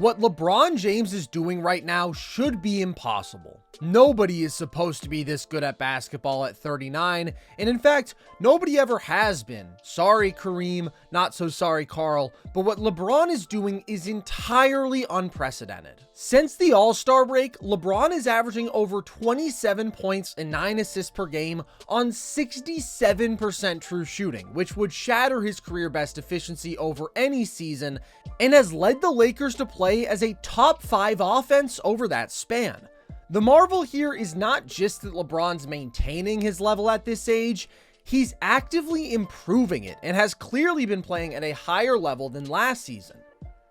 What LeBron James is doing right now should be impossible. Nobody is supposed to be this good at basketball at 39, and in fact, nobody ever has been. Sorry, Kareem, not so sorry, Carl, but what LeBron is doing is entirely unprecedented. Since the All-Star break, LeBron is averaging over 27 points and 9 assists per game on 67% true shooting, which would shatter his career best efficiency over any season, and has led the Lakers to play as a top 5 offense over that span. The marvel here is not just that LeBron's maintaining his level at this age, he's actively improving it and has clearly been playing at a higher level than last season.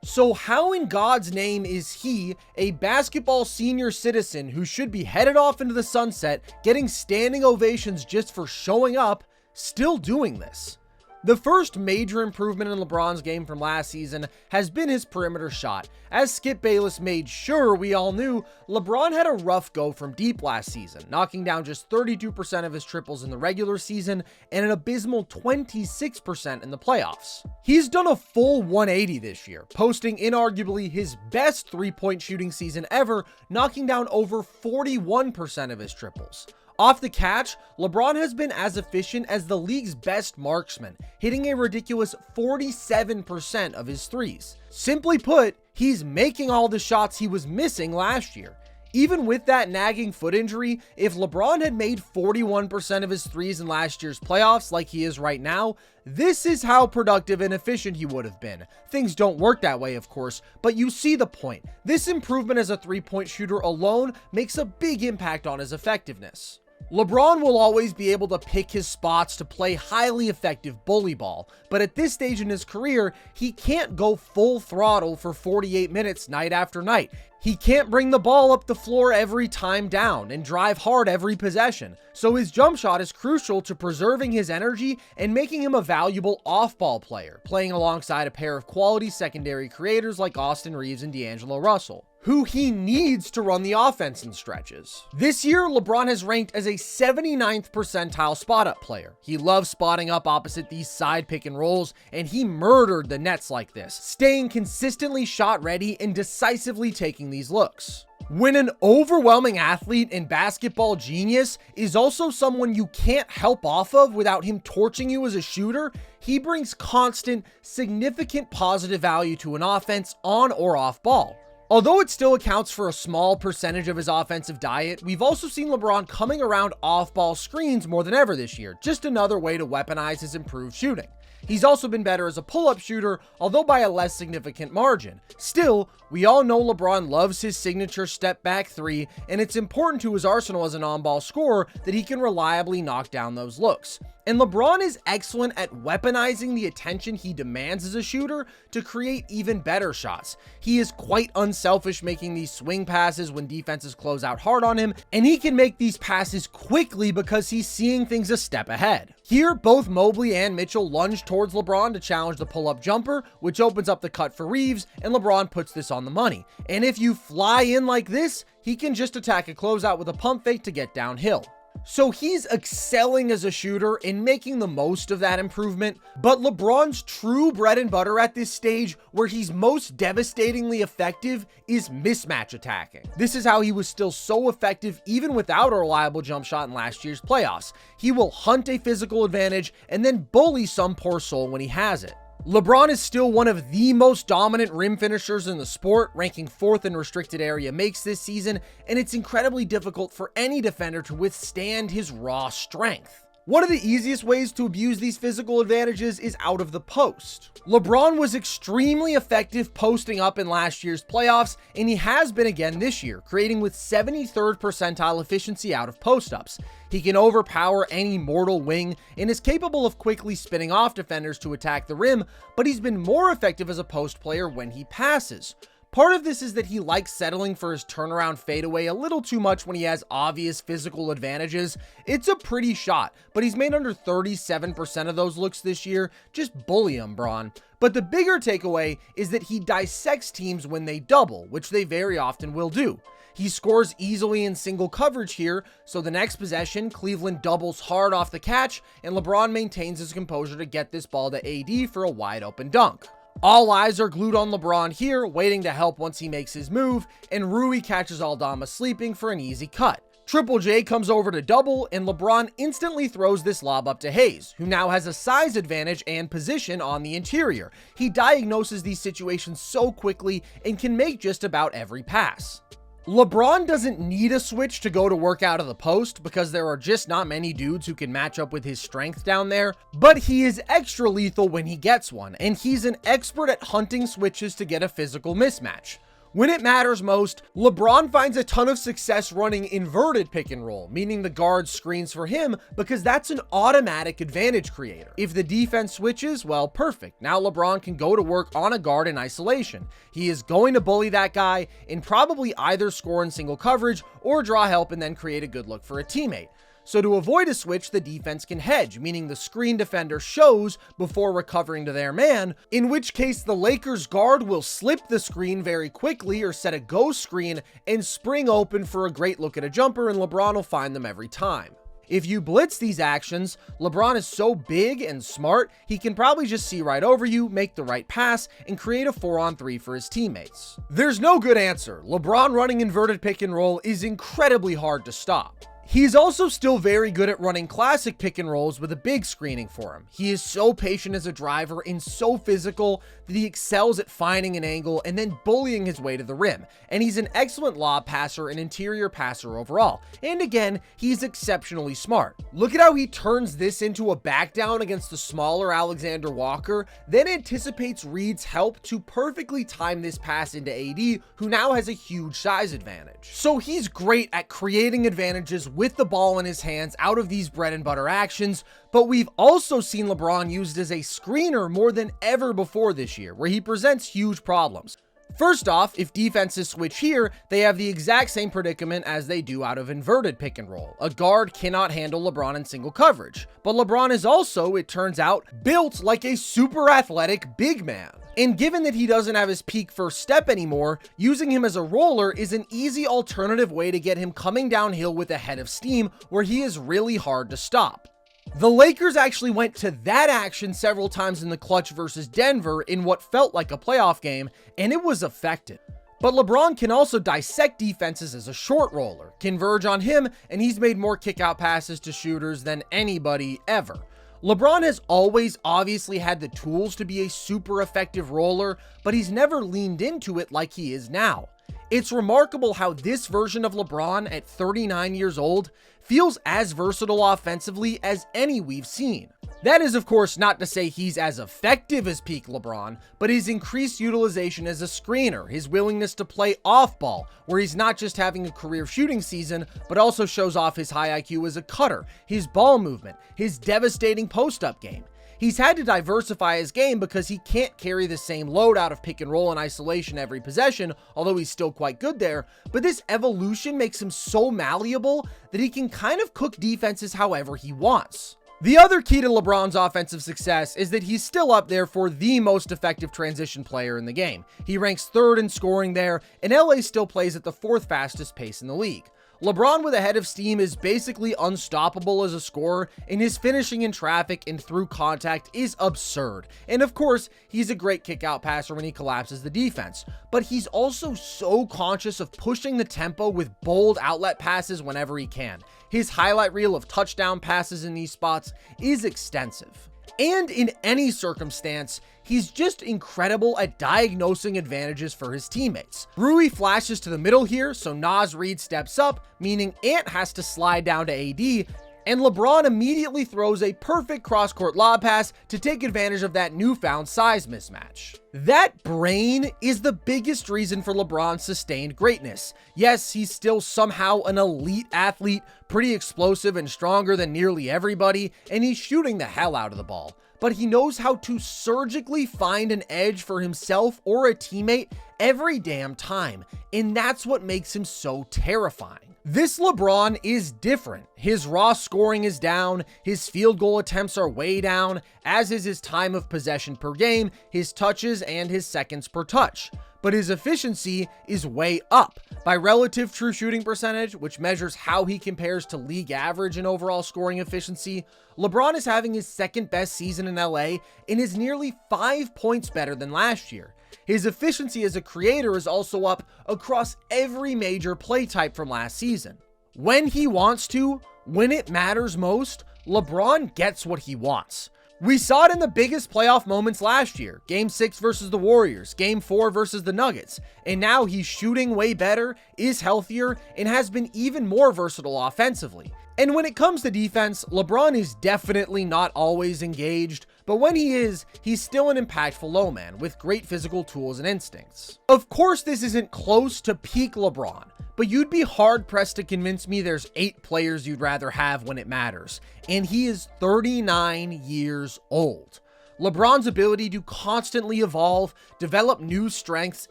So how in God's name is he, a basketball senior citizen who should be headed off into the sunset, getting standing ovations just for showing up, still doing this? The first major improvement in LeBron's game from last season has been his perimeter shot. As Skip Bayless made sure we all knew, LeBron had a rough go from deep last season, knocking down just 32% of his triples in the regular season and an abysmal 26% in the playoffs. He's done a full 180 this year, posting inarguably his best three-point shooting season ever, knocking down over 41% of his triples. Off the catch, LeBron has been as efficient as the league's best marksman, hitting a ridiculous 47% of his threes. Simply put, he's making all the shots he was missing last year. Even with that nagging foot injury, if LeBron had made 41% of his threes in last year's playoffs like he is right now, this is how productive and efficient he would have been. Things don't work that way, of course, but you see the point. This improvement as a three-point shooter alone makes a big impact on his effectiveness. LeBron will always be able to pick his spots to play highly effective bully ball, but at this stage in his career, he can't go full throttle for 48 minutes night after night. He can't bring the ball up the floor every time down and drive hard every possession, so his jump shot is crucial to preserving his energy and making him a valuable off-ball player, playing alongside a pair of quality secondary creators like Austin Reeves and D'Angelo Russell, who he needs to run the offense in stretches. This year, LeBron has ranked as a 79th percentile spot-up player. He loves spotting up opposite these side pick and rolls, and he murdered the Nets like this, staying consistently shot ready and decisively taking these looks. When an overwhelming athlete and basketball genius is also someone you can't help off of without him torching you as a shooter, he brings constant, significant positive value to an offense on or off ball. Although it still accounts for a small percentage of his offensive diet, we've also seen LeBron coming around off-ball screens more than ever this year, just another way to weaponize his improved shooting. He's also been better as a pull-up shooter, although by a less significant margin. Still, we all know LeBron loves his signature step-back three, and it's important to his arsenal as an on-ball scorer that he can reliably knock down those looks. And LeBron is excellent at weaponizing the attention he demands as a shooter to create even better shots. He is quite unselfish making these swing passes when defenses close out hard on him, and he can make these passes quickly because he's seeing things a step ahead. Here, both Mobley and Mitchell lunge towards LeBron to challenge the pull-up jumper, which opens up the cut for Reeves, and LeBron puts this on the money. And if you fly in like this, he can just attack a closeout with a pump fake to get downhill. So he's excelling as a shooter and making the most of that improvement, but LeBron's true bread and butter at this stage, where he's most devastatingly effective, is mismatch attacking. This is how he was still so effective even without a reliable jump shot in last year's playoffs. He will hunt a physical advantage and then bully some poor soul when he has it. LeBron is still one of the most dominant rim finishers in the sport, ranking 4th in restricted area makes this season, and it's incredibly difficult for any defender to withstand his raw strength. One of the easiest ways to abuse these physical advantages is out of the post. LeBron was extremely effective posting up in last year's playoffs, and he has been again this year, creating with 73rd percentile efficiency out of post-ups. He can overpower any mortal wing and is capable of quickly spinning off defenders to attack the rim, but he's been more effective as a post player when he passes. Part of this is that he likes settling for his turnaround fadeaway a little too much when he has obvious physical advantages. It's a pretty shot, but he's made under 37% of those looks this year. Just bully him, Bron. But the bigger takeaway is that he dissects teams when they double, which they very often will do. He scores easily in single coverage here, so the next possession, Cleveland doubles hard off the catch, and LeBron maintains his composure to get this ball to AD for a wide open dunk. All eyes are glued on LeBron here, waiting to help once he makes his move, and Rui catches Aldama sleeping for an easy cut. Triple J comes over to double, and LeBron instantly throws this lob up to Hayes, who now has a size advantage and position on the interior. He diagnoses these situations so quickly and can make just about every pass. LeBron doesn't need a switch to go to work out of the post because there are just not many dudes who can match up with his strength down there, but he is extra lethal when he gets one, and he's an expert at hunting switches to get a physical mismatch. When it matters most, LeBron finds a ton of success running inverted pick and roll, meaning the guard screens for him because that's an automatic advantage creator. If the defense switches, well, perfect. Now LeBron can go to work on a guard in isolation. He is going to bully that guy and probably either score in single coverage or draw help and then create a good look for a teammate. So to avoid a switch, the defense can hedge, meaning the screen defender shows before recovering to their man, in which case the Lakers guard will slip the screen very quickly or set a ghost screen and spring open for a great look at a jumper, and LeBron will find them every time. If you blitz these actions, LeBron is so big and smart, he can probably just see right over you, make the right pass, and create a 4-on-3 for his teammates. There's no good answer. LeBron running inverted pick and roll is incredibly hard to stop. He's also still very good at running classic pick and rolls with a big screening for him. He is so patient as a driver and so physical that he excels at finding an angle and then bullying his way to the rim. And he's an excellent lob passer and interior passer overall. And again, he's exceptionally smart. Look at how he turns this into a back down against the smaller Alexander Walker, then anticipates Reed's help to perfectly time this pass into AD, who now has a huge size advantage. So he's great at creating advantages with the ball in his hands out of these bread and butter actions, but we've also seen LeBron used as a screener more than ever before this year, where he presents huge problems. First off, if defenses switch here, they have the exact same predicament as they do out of inverted pick and roll. A guard cannot handle LeBron in single coverage, but LeBron is also, it turns out, built like a super athletic big man. And given that he doesn't have his peak first step anymore, using him as a roller is an easy alternative way to get him coming downhill with a head of steam where he is really hard to stop. The Lakers actually went to that action several times in the clutch versus Denver in what felt like a playoff game, and it was effective. But LeBron can also dissect defenses as a short roller, converge on him, and he's made more kick-out passes to shooters than anybody ever. LeBron has always obviously had the tools to be a super effective roller, but he's never leaned into it like he is now. It's remarkable how this version of LeBron at 39 years old feels as versatile offensively as any we've seen. That is, of course, not to say he's as effective as peak LeBron, but his increased utilization as a screener, his willingness to play off ball, where he's not just having a career shooting season, but also shows off his high IQ as a cutter, his ball movement, his devastating post-up game. He's had to diversify his game because he can't carry the same load out of pick and roll and isolation every possession, although he's still quite good there, but this evolution makes him so malleable that he can kind of cook defenses however he wants. The other key to LeBron's offensive success is that he's still up there for the most effective transition player in the game. He ranks third in scoring there, and LA still plays at the fourth fastest pace in the league. LeBron with a head of steam is basically unstoppable as a scorer, and his finishing in traffic and through contact is absurd. And of course, he's a great kick-out passer when he collapses the defense, but he's also so conscious of pushing the tempo with bold outlet passes whenever he can. His highlight reel of touchdown passes in these spots is extensive. And in any circumstance, he's just incredible at diagnosing advantages for his teammates. Rui flashes to the middle here, so Naz Reid steps up, meaning Ant has to slide down to AD, and LeBron immediately throws a perfect cross-court lob pass to take advantage of that newfound size mismatch. That brain is the biggest reason for LeBron's sustained greatness. Yes, he's still somehow an elite athlete, pretty explosive and stronger than nearly everybody, and he's shooting the hell out of the ball. But he knows how to surgically find an edge for himself or a teammate every damn time, and that's what makes him so terrifying. This LeBron is different. His raw scoring is down, his field goal attempts are way down, as is his time of possession per game, his touches, and his seconds per touch. but his efficiency is way up. By relative true shooting percentage, which measures how he compares to league average in overall scoring efficiency, LeBron is having his second best season in LA and is nearly 5 points better than last year. His efficiency as a creator is also up across every major play type from last season. When he wants to, when it matters most, LeBron gets what he wants. We saw it in the biggest playoff moments last year, Game 6 versus the Warriors, Game 4 versus the Nuggets, and now he's shooting way better, is healthier, and has been even more versatile offensively. And when it comes to defense, LeBron is definitely not always engaged, but when he is, he's still an impactful low man with great physical tools and instincts. Of course, this isn't close to peak LeBron, but you'd be hard-pressed to convince me there's 8 players you'd rather have when it matters, and he is 39 years old. LeBron's ability to constantly evolve, develop new strengths,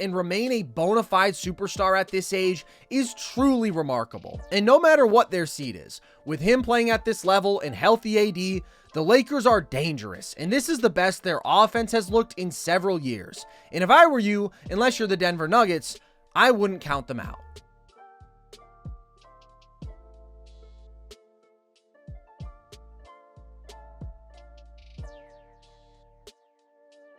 and remain a bona fide superstar at this age is truly remarkable. And no matter what their seed is, with him playing at this level and healthy AD, the Lakers are dangerous, and this is the best their offense has looked in several years. And if I were you, unless you're the Denver Nuggets, I wouldn't count them out.